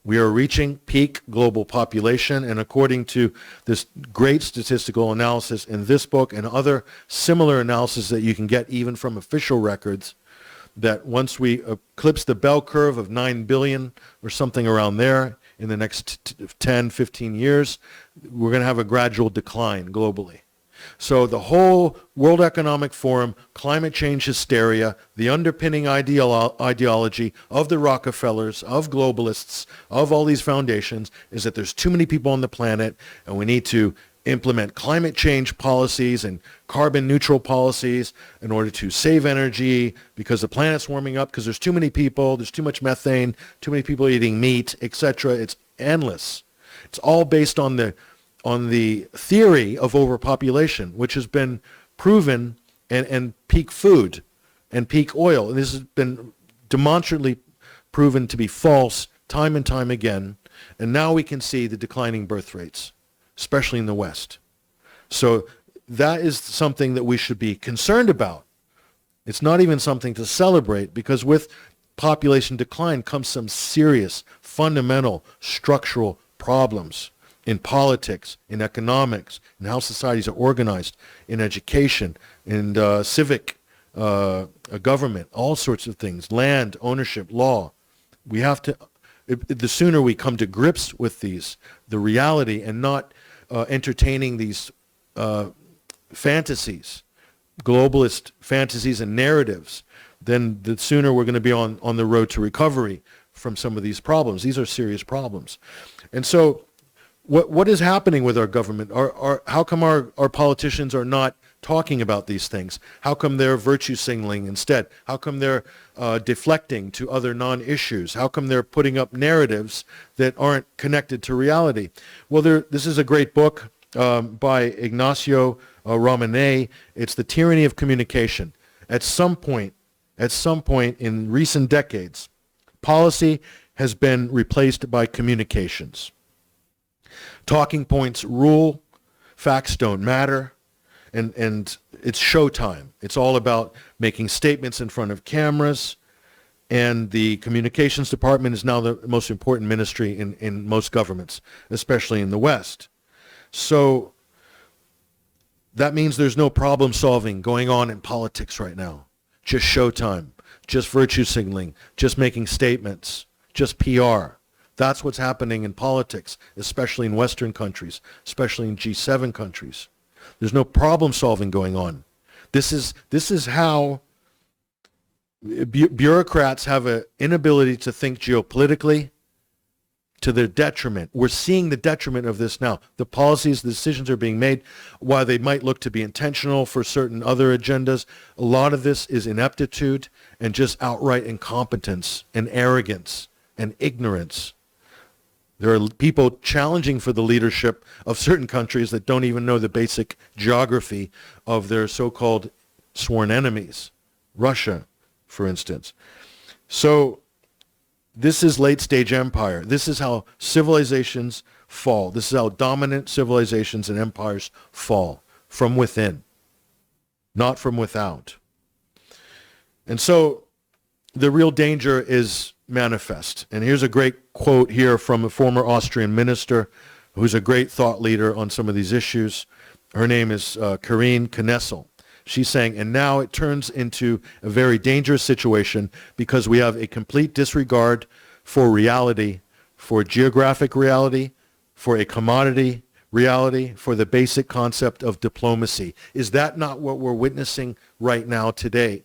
We are reaching peak global population, and according to this great statistical analysis in this book and other similar analysis that you can get even from official records, that once we eclipse the bell curve of 9 billion or something around there in the next 10, 15 years, we're going to have a gradual decline globally. So the whole World Economic Forum, climate change hysteria, the underpinning ideology of the Rockefellers, of globalists, of all these foundations is that there's too many people on the planet and we need to implement climate change policies and carbon neutral policies in order to save energy because the planet's warming up because there's too many people, there's too much methane, too many people eating meat, etc. It's endless. It's all based on the theory of overpopulation, which has been proven, and peak food and peak oil. And this has been demonstrably proven to be false time and time again. And now we can see the declining birth rates, especially in the West. So that is something that we should be concerned about. It's not even something to celebrate, because with population decline comes some serious, fundamental, structural problems in politics, in economics, in how societies are organized, in education, in civic government, all sorts of things, land, ownership, law. We have to, the sooner we come to grips with these, the reality, and not entertaining these fantasies, globalist fantasies and narratives, then the sooner we're going to be on the road to recovery from some of these problems. These are serious problems. And so what is happening with our government? How come our politicians are not talking about these things? How come they're virtue signaling instead? How come they're deflecting to other non-issues? How come they're putting up narratives that aren't connected to reality? Well, this is a great book by Ignacio Ramone. It's The Tyranny of Communication. At some point in recent decades, policy has been replaced by communications. Talking points rule, facts don't matter, and it's showtime. It's all about making statements in front of cameras, and the communications department is now the most important ministry in most governments, especially in the West. So that means there's no problem solving going on in politics right now. Just showtime, just virtue signaling, just making statements, just PR. That's what's happening in politics, especially in Western countries, especially in G7 countries. There's no problem solving going on. This is how bureaucrats have an inability to think geopolitically to their detriment. We're seeing the detriment of this now. The policies, the decisions are being made, while they might look to be intentional for certain other agendas, a lot of this is ineptitude and just outright incompetence and arrogance and ignorance. There are people challenging for the leadership of certain countries that don't even know the basic geography of their so-called sworn enemies. Russia, for instance. So this is late-stage empire. This is how civilizations fall. This is how dominant civilizations and empires fall, from within, not from without. And so the real danger is manifest. And here's a great quote here from a former Austrian minister who's a great thought leader on some of these issues. Her name is Karine Knessel. She's saying, and now it turns into a very dangerous situation because we have a complete disregard for reality, for geographic reality, for a commodity reality, for the basic concept of diplomacy. Is that not what we're witnessing right now today?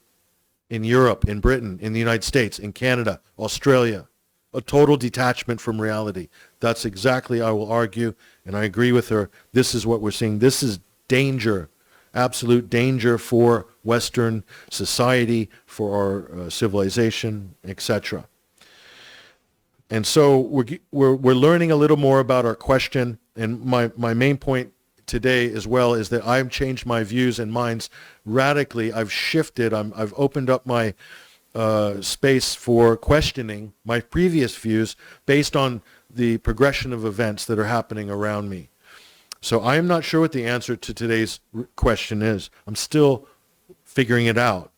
In Europe, in Britain, in the United States, in Canada, Australia, a total detachment from reality. That's exactly, I will argue, and I agree with her, this is what we're seeing. This is danger, absolute danger for Western society, for our civilization, etc. And so we're learning a little more about our question, and my main point today as well is that I've changed my views and minds radically. I've shifted. I've opened up my space for questioning my previous views based on the progression of events that are happening around me. So I am not sure what the answer to today's question is. I'm still figuring it out.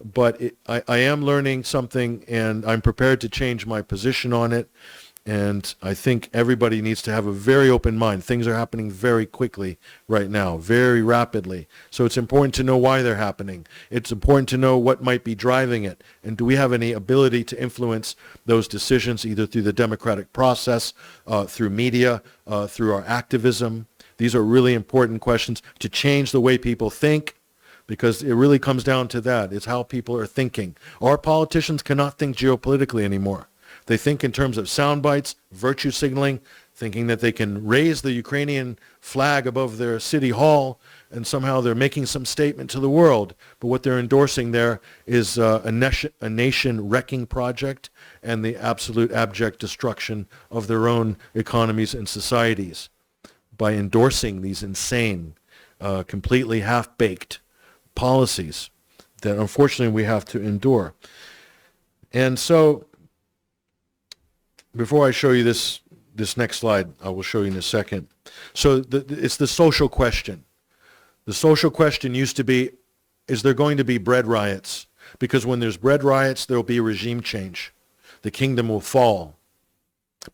But I am learning something, and I'm prepared to change my position on it. And I think everybody needs to have a very open mind. Things are happening very quickly right now, very rapidly. So it's important to know why they're happening. It's important to know what might be driving it. And do we have any ability to influence those decisions, either through the democratic process, through media, through our activism? These are really important questions to change the way people think, because it really comes down to that. It's how people are thinking. Our politicians cannot think geopolitically anymore. They think in terms of sound bites, virtue signaling, thinking that they can raise the Ukrainian flag above their city hall and somehow they're making some statement to the world. But what they're endorsing there is a nation wrecking project and the absolute abject destruction of their own economies and societies by endorsing these insane, completely half-baked policies that unfortunately we have to endure. And so before I show you this next slide, I will show you in a second. So it's the social question. The social question used to be, is there going to be bread riots? Because when there's bread riots, there will be regime change. The kingdom will fall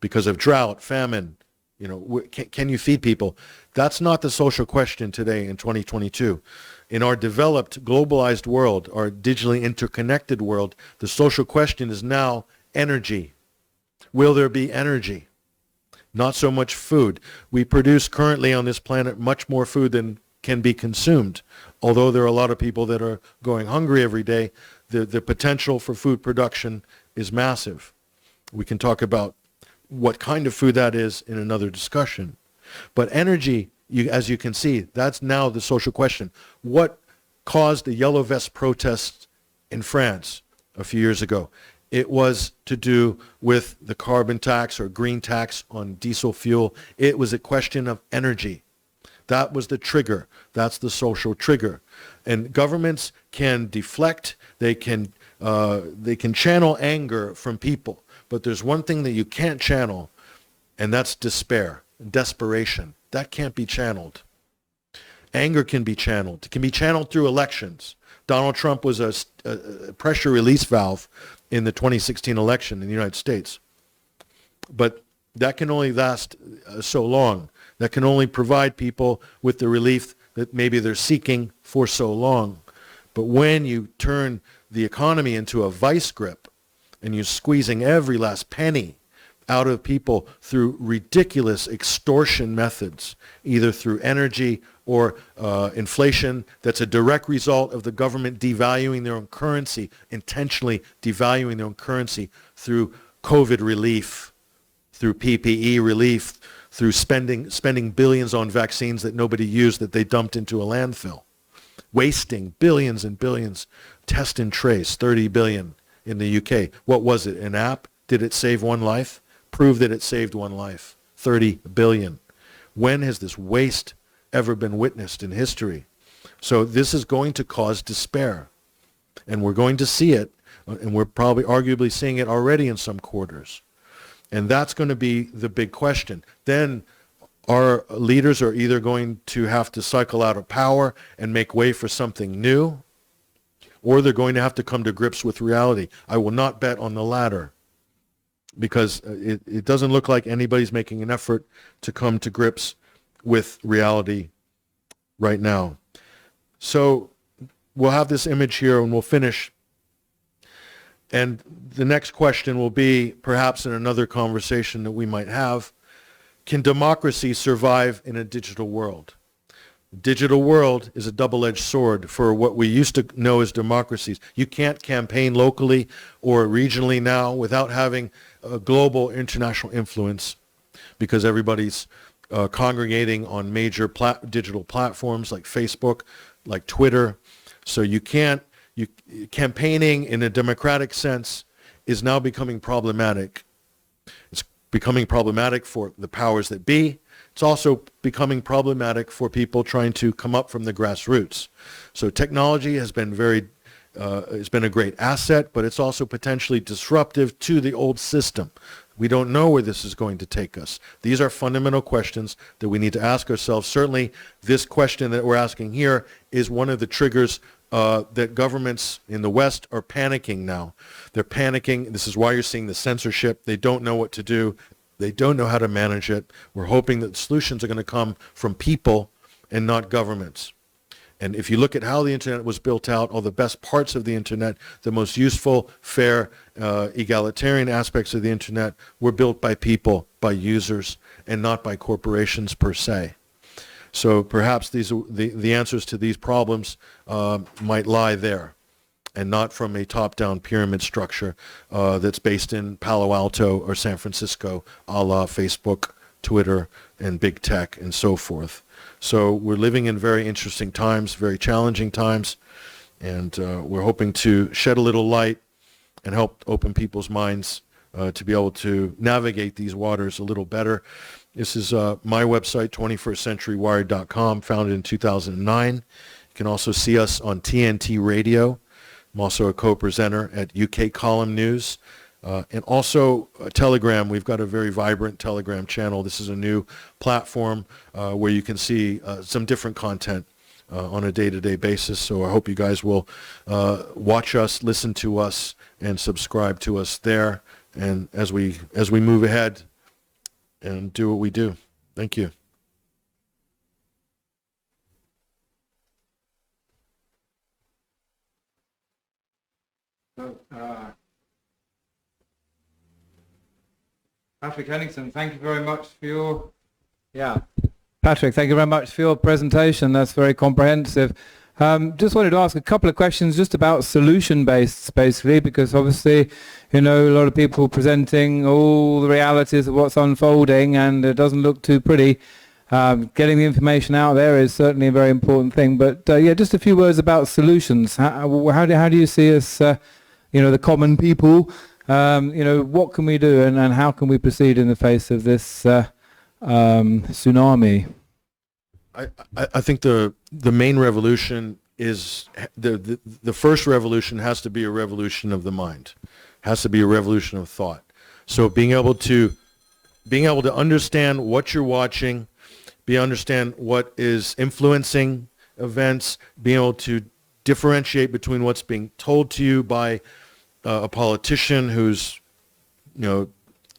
because of drought, famine. You know, can you feed people? That's not the social question today in 2022. In our developed, globalized world, our digitally interconnected world, the social question is now energy. Will there be energy? Not so much food. We produce currently on this planet much more food than can be consumed. Although there are a lot of people that are going hungry every day, the potential for food production is massive. We can talk about what kind of food that is in another discussion. But energy, as you can see, that's now the social question. What caused the Yellow Vest protests in France a few years ago? It was to do with the carbon tax or green tax on diesel fuel. It was a question of energy. That was the trigger. That's the social trigger. And governments can deflect. They can channel anger from people. But there's one thing that you can't channel, and that's despair, desperation. That can't be channeled. Anger can be channeled. It can be channeled through elections. Donald Trump was a pressure release valve in the 2016 election in the United States. But that can only last so long. That can only provide people with the relief that maybe they're seeking for so long. But when you turn the economy into a vice grip and you're squeezing every last penny out of people through ridiculous extortion methods, either through energy or inflation that's a direct result of the government devaluing their own currency, intentionally devaluing their own currency through COVID relief, through PPE relief, through spending billions on vaccines that nobody used that they dumped into a landfill, wasting billions and billions. Test and trace, 30 billion in the UK. What was it, an app? Did it save one life? Prove that it saved one life. 30 billion. When has this waste ever been witnessed in history? So this is going to cause despair. And we're going to see it, and we're probably arguably seeing it already in some quarters. And that's going to be the big question. Then our leaders are either going to have to cycle out of power and make way for something new, or they're going to have to come to grips with reality. I will not bet on the latter, because it doesn't look like anybody's making an effort to come to grips with reality right now. So we'll have this image here and we'll finish. And the next question will be, perhaps in another conversation that we might have, can democracy survive in a digital world? The digital world is a double-edged sword for what we used to know as democracies. You can't campaign locally or regionally now without having a global international influence, because everybody's congregating on major digital platforms like Facebook, like Twitter. So campaigning in a democratic sense is now becoming problematic. It's becoming problematic for the powers that be. It's also becoming problematic for people trying to come up from the grassroots. So technology has been it's been a great asset, but it's also potentially disruptive to the old system. We don't know where this is going to take us. These are fundamental questions that we need to ask ourselves. Certainly, this question that we're asking here is one of the triggers that governments in the West are panicking now. They're panicking. This is why you're seeing the censorship. They don't know what to do. They don't know how to manage it. We're hoping that solutions are going to come from people and not governments. And if you look at how the internet was built out, all the best parts of the internet, the most useful, fair, egalitarian aspects of the internet were built by people, by users, and not by corporations per se. So perhaps the answers to these problems might lie there, and not from a top-down pyramid structure that's based in Palo Alto or San Francisco, a la Facebook, Twitter, and big tech, and so forth. So we're living in very interesting times, very challenging times, and we're hoping to shed a little light and help open people's minds to be able to navigate these waters a little better. This is my website, 21stcenturywired.com, founded in 2009. You can also see us on TNT Radio. I'm also a co-presenter at UK Column News. And also Telegram. We've got a very vibrant Telegram channel. This is a new platform where you can see some different content on a day-to-day basis. So I hope you guys will watch us, listen to us, and subscribe to us there. And as we move ahead and do what we do. Thank you. Patrick Henningsen, thank you very much for your, Patrick, thank you very much for your presentation. That's very comprehensive. Just wanted to ask a couple of questions just about solution-based, basically, because obviously, a lot of people presenting all the realities of what's unfolding, and it doesn't look too pretty. Getting the information out there is certainly a very important thing. But just a few words about solutions. How do you see us, the common people? What can we do, and how can we proceed in the face of this tsunami? I think the main revolution is the first revolution has to be a revolution of the mind, has to be a revolution of thought. So being able to understand what you're watching, understand what is influencing events, being able to differentiate between what's being told to you by a politician who's,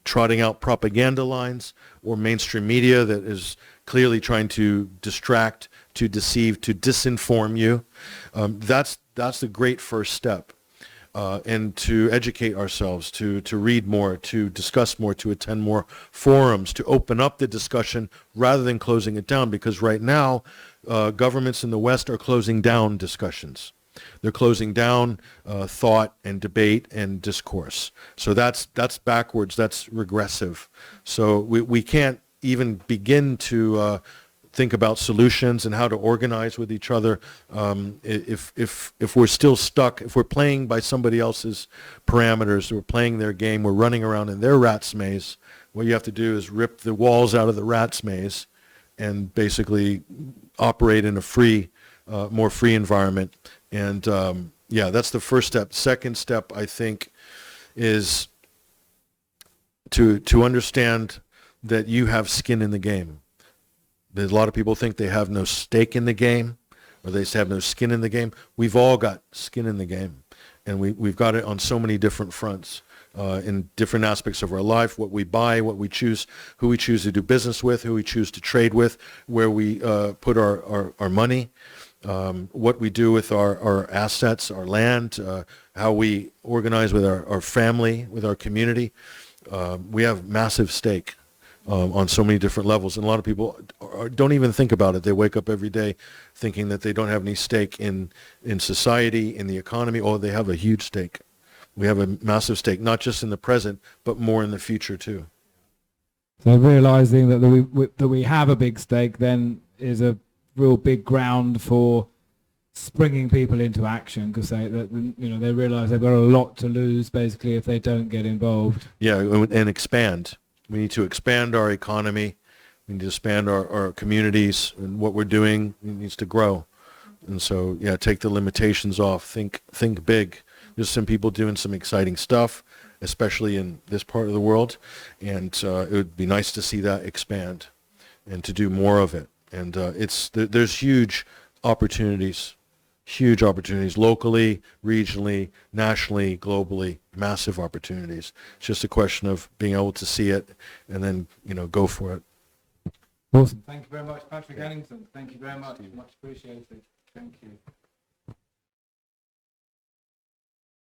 trotting out propaganda lines, or mainstream media that is clearly trying to distract, to deceive, to disinform you. That's the great first step. And to educate ourselves, to read more, to discuss more, to attend more forums, to open up the discussion rather than closing it down. Because right now, governments in the West are closing down discussions. They're closing down thought and debate and discourse. So that's backwards. That's regressive. So we can't even begin to think about solutions and how to organize with each other if we're still stuck, if we're playing by somebody else's parameters, we're playing their game, we're running around in their rat's maze. What you have to do is rip the walls out of the rat's maze and basically operate in a more free environment. And that's the first step. Second step, I think, is to understand that you have skin in the game. There's a lot of people think they have no stake in the game, or they have no skin in the game. We've all got skin in the game, and we've got it on so many different fronts, in different aspects of our life, what we buy, what we choose, who we choose to do business with, who we choose to trade with, where we put our money, what we do with our assets, our land, how we organize with our family, with our community. We have massive stake on so many different levels. And a lot of people don't even think about it. They wake up every day thinking that they don't have any stake in society, in the economy. Oh, they have a huge stake. We have a massive stake, not just in the present, but more in the future too. So realizing that we have a big stake then is a real big ground for springing people into action, because they realize they've got a lot to lose basically if they don't get involved. Yeah, and expand. We need to expand our economy. We need to expand our communities, and what we're doing needs to grow. And so, take the limitations off. Think big. There's some people doing some exciting stuff. especially in this part of the world. And it would be nice to see that expand and to do more of it. And there's huge opportunities locally, regionally, nationally, globally, massive opportunities. It's just a question of being able to see it and then, go for it. Awesome. Thank you very much, Patrick Henningsen. Thank you very much. Much appreciated. Thank you.